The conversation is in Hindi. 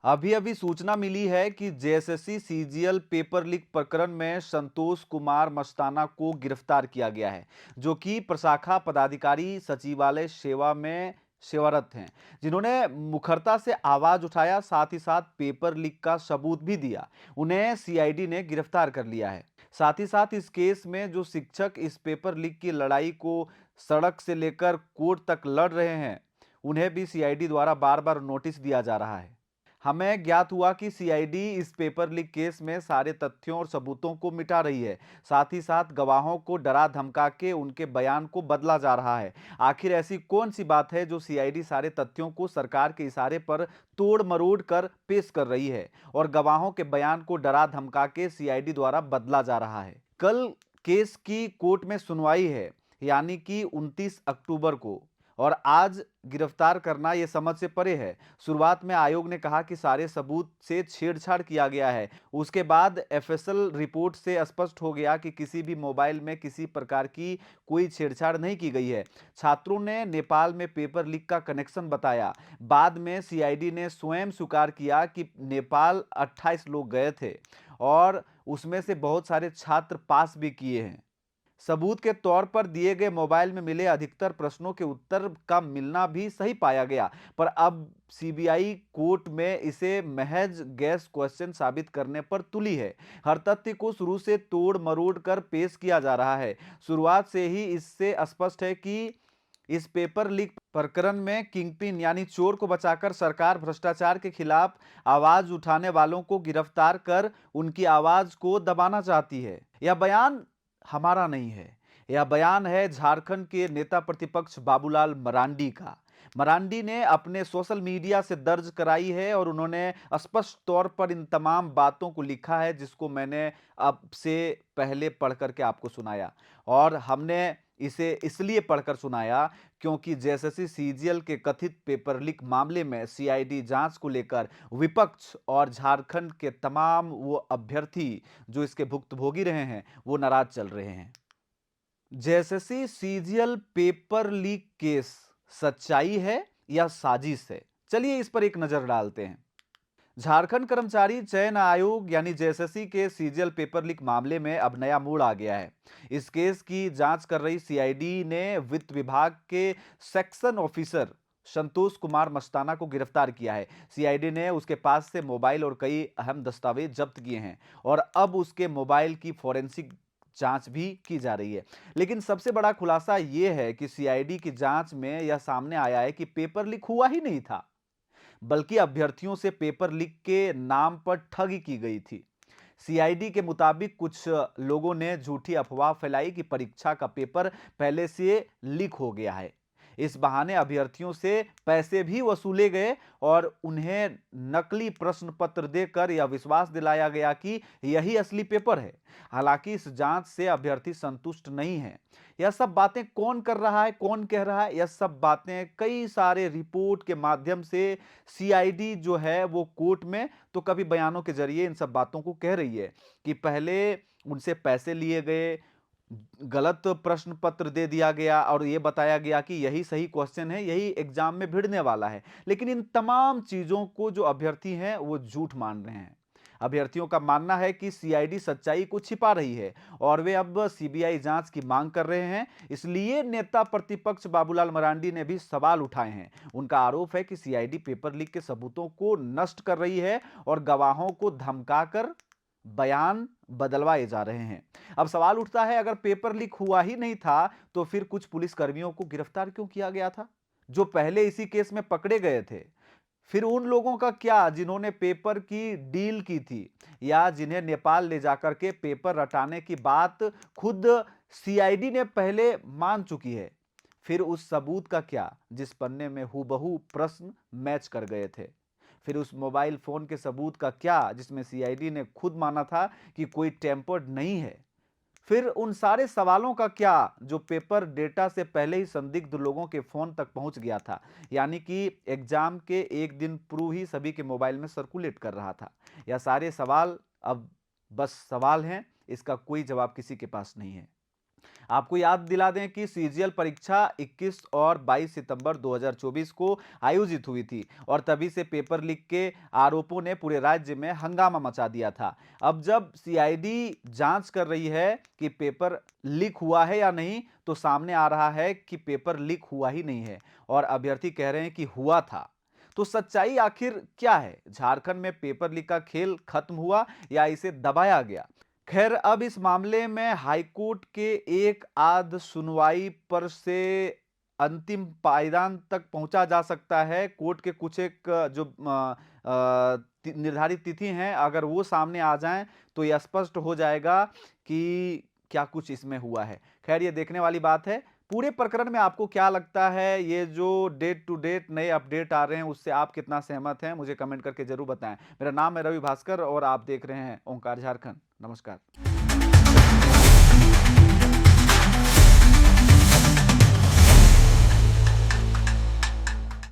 अभी अभी सूचना मिली है कि जेएसएससी सीजीएल पेपर लीक प्रकरण में संतोष कुमार मस्ताना को गिरफ्तार किया गया है, जो कि प्रशाखा पदाधिकारी सचिवालय सेवा में सेवारत हैं, जिन्होंने मुखरता से आवाज उठाया, साथ ही साथ पेपर लीक का सबूत भी दिया। उन्हें सीआईडी ने गिरफ्तार कर लिया है। साथ ही साथ इस केस में जो शिक्षक इस पेपर लीक की लड़ाई को सड़क से लेकर कोर्ट तक लड़ रहे हैं, उन्हें भी सीआईडी द्वारा बार बार नोटिस दिया जा रहा है। हमें ज्ञात हुआ कि सीआईडी इस पेपर लीक केस में सारे तथ्यों और सबूतों को मिटा रही है। साथ ही साथ गवाहों को डरा धमका के उनके बयान को बदला जा रहा है। आखिर ऐसी कौन सी बात है जो सीआईडी सारे तथ्यों को सरकार के इशारे पर तोड़ मरोड़ कर पेश कर रही है और गवाहों के बयान को डरा धमका के सीआईडी द्वारा बदला जा रहा है। कल केस की कोर्ट में सुनवाई है, यानी कि 29 अक्टूबर को, और आज गिरफ्तार करना यह समझ से परे है। शुरुआत में आयोग ने कहा कि सारे सबूत से छेड़छाड़ किया गया है। उसके बाद एफएसएल रिपोर्ट से स्पष्ट हो गया कि किसी भी मोबाइल में किसी प्रकार की कोई छेड़छाड़ नहीं की गई है। छात्रों ने नेपाल में पेपर लीक का कनेक्शन बताया। बाद में सीआईडी ने स्वयं स्वीकार किया कि नेपाल 28 लोग गए थे और उसमें से बहुत सारे छात्र पास भी किए हैं। सबूत के तौर पर दिए गए मोबाइल में मिले अधिकतर प्रश्नों के उत्तर का मिलना भी सही पाया गया, पर अब सीबीआई कोर्ट में इसे महज गैस क्वेश्चन साबित करने पर तुली है। हर तथ्य को शुरू से तोड़ मरोड़ कर पेश किया जा रहा है। शुरुआत से ही इससे स्पष्ट है कि इस पेपर लीक प्रकरण में किंगपिन यानी चोर को बचाकर सरकार भ्रष्टाचार के खिलाफ आवाज उठाने वालों को गिरफ्तार कर उनकी आवाज को दबाना चाहती है। यह बयान हमारा नहीं है, यह बयान है झारखंड के नेता प्रतिपक्ष बाबूलाल मरांडी का। मरांडी ने अपने सोशल मीडिया से दर्ज कराई है और उन्होंने स्पष्ट तौर पर इन तमाम बातों को लिखा है, जिसको मैंने अब से पहले पढ़ करके आपको सुनाया। और हमने इसे इसलिए पढ़कर सुनाया क्योंकि जेएसएससी सीजीएल के कथित पेपर लीक मामले में सीआईडी जांच को लेकर विपक्ष और झारखंड के तमाम वो अभ्यर्थी जो इसके भुक्तभोगी रहे हैं, वो नाराज चल रहे हैं। JSSC CGL paper leak case सच्चाई है या साजिश है? चलिए इस पर एक नजर डालते हैं। झारखंड कर्मचारी चयन आयोग यानी जेएसएससी के सीजीएल पेपर लीक मामले में अब नया मोड़ आ गया है। इस केस की जांच कर रही सीआईडी ने वित्त विभाग के सेक्शन ऑफिसर संतोष कुमार मस्ताना को गिरफ्तार किया है। सीआईडी ने उसके पास से मोबाइल और कई अहम दस्तावेज जब्त किए हैं और अब उसके मोबाइल की फोरेंसिक जांच भी की जा रही है। लेकिन सबसे बड़ा खुलासा यह है कि सीआईडी की जांच में यह सामने आया है कि पेपर लीक हुआ ही नहीं था, बल्कि अभ्यर्थियों से पेपर लीक के नाम पर ठगी की गई थी। सीआईडी के मुताबिक कुछ लोगों ने झूठी अफवाह फैलाई कि परीक्षा का पेपर पहले से लीक हो गया है। इस बहाने अभ्यर्थियों से पैसे भी वसूले गए और उन्हें नकली प्रश्न पत्र देकर यह विश्वास दिलाया गया कि यही असली पेपर है। हालांकि इस जांच से अभ्यर्थी संतुष्ट नहीं है। यह सब बातें कौन कर रहा है, कौन कह रहा है? यह सब बातें कई सारे रिपोर्ट के माध्यम से सीआईडी जो है वो कोर्ट में, तो कभी बयानों के जरिए इन सब बातों को कह रही है कि पहले उनसे पैसे लिए गए, गलत प्रश्न पत्र दे दिया गया और ये बताया गया कि यही सही क्वेश्चन है, यही एग्जाम में भिड़ने वाला है। लेकिन इन तमाम चीजों को जो अभ्यर्थी हैं वो झूठ मान रहे हैं। अभ्यर्थियों का मानना है कि सीआईडी सच्चाई को छिपा रही है और वे अब सीबीआई जांच की मांग कर रहे हैं। इसलिए नेता प्रतिपक्ष बाबूलाल मरांडी ने भी सवाल उठाए हैं। उनका आरोप है कि सीआईडी पेपर लीक के सबूतों को नष्ट कर रही है और गवाहों को धमकाकर बयान बदलवाए जा रहे हैं। अब सवाल उठता है, अगर पेपर लीक हुआ ही नहीं था तो फिर कुछ पुलिस कर्मियों को गिरफ्तार क्यों किया गया था जो पहले इसी केस में पकड़े गए थे? फिर उन लोगों का क्या जिन्होंने पेपर की डील की थी या जिन्हें नेपाल ले जाकर के पेपर रटाने की बात खुद सीआईडी ने पहले मान चुकी है? फिर उस सबूत का क्या जिस पन्ने में हूबहू प्रश्न मैच कर गए थे? फिर उस मोबाइल फोन के सबूत का क्या जिसमें सीआईडी ने खुद माना था कि कोई टेम्पर्ड नहीं है? फिर उन सारे सवालों का क्या जो पेपर डेटा से पहले ही संदिग्ध लोगों के फोन तक पहुंच गया था, यानी कि एग्जाम के एक दिन पूर्व ही सभी के मोबाइल में सर्कुलेट कर रहा था? यह सारे सवाल अब बस सवाल हैं, इसका कोई जवाब किसी के पास नहीं है। आपको याद दिला दें कि सीजीएल परीक्षा 21 और 22 सितंबर 2024 को आयोजित हुई थी और तभी से पेपर लीक के आरोपों ने पूरे राज्य में हंगामा मचा दिया था। अब जब सीआईडी जांच कर रही है कि पेपर लीक हुआ है या नहीं, तो सामने आ रहा है कि पेपर लीक हुआ ही नहीं है और अभ्यर्थी कह रहे हैं कि हुआ था। तो सच्चाई आखिर क्या है? झारखंड में पेपर लीक का खेल खत्म हुआ या इसे दबाया गया? खैर, अब इस मामले में हाईकोर्ट के एक आध सुनवाई पर से अंतिम पायदान तक पहुंचा जा सकता है। कोर्ट के कुछ एक जो निर्धारित तिथि हैं, अगर वो सामने आ जाएं तो यह स्पष्ट हो जाएगा कि क्या कुछ इसमें हुआ है। खैर, ये देखने वाली बात है। पूरे प्रकरण में आपको क्या लगता है? ये जो डेट टू डेट नए अपडेट आ रहे हैं, उससे आप कितना सहमत हैं? मुझे कमेंट करके जरूर बताएं। मेरा नाम है रवि भास्कर और आप देख रहे हैं ओंकार झारखंड। नमस्कार।